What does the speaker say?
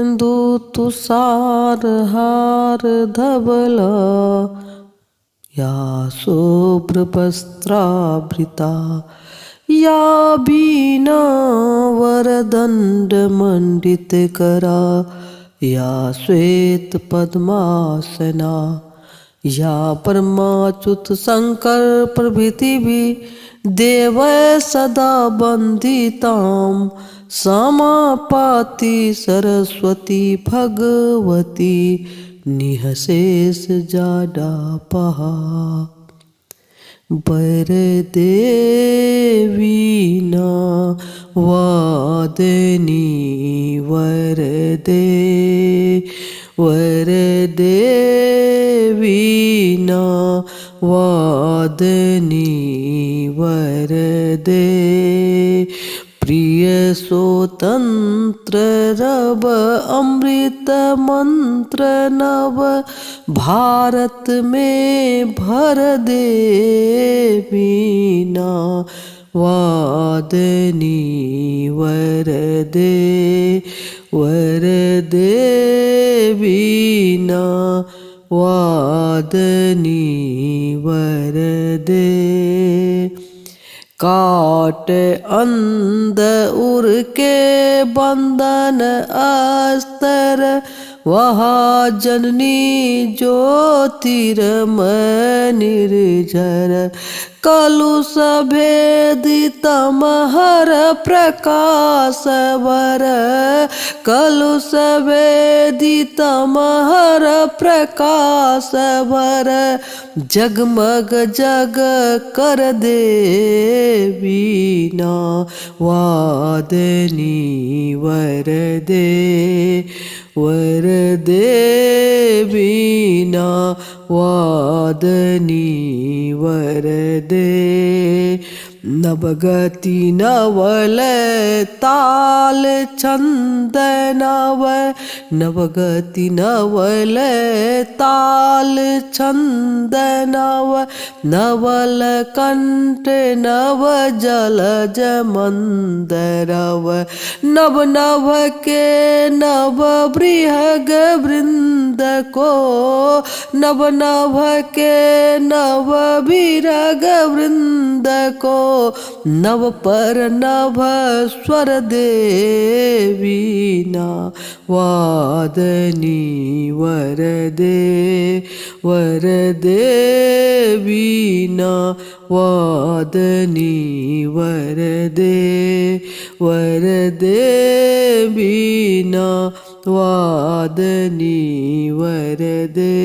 इंदु तुषार हार धवला या शुभ्रवस्त्रावृता या बीना वरदण्डमण्डितकरा या श्वेत पद्मासना या परमाच्युत शंकर प्रभृति भी देव सदा वन्दितां समापाति सरस्वती भगवती निःशेष जाडापहा वरदेवीना वादनी वरदेवीना वादनी वरदे प्रिय स्वतंत्र रव अमृत मंत्र नव भारत में भर दे बीना वादनी वरदे वरदे बीना वादनी वरदे काट अंध उर के बंधन अस्तर वहा जननी ज्योतिर्मनिर्झर कलुष भेदित महर प्रकाश वर कलुष भेदित महर प्रकाश वर जगमग जग कर दे बीना वादनी वरदे वरदे बीना वादनी वरदे नवगति नवल ताल छंद नव नवगति नवल ताल छंद नव नवल कंठ नव जलज मंदरव नव नव के नव बृहग वृंद को नव नव के नव विरग वृंद को नव पर नभ स्वर देवीना वादनी वरदे वरदे बीना वादनी वरदे वरदे बीना वादनी वरदे।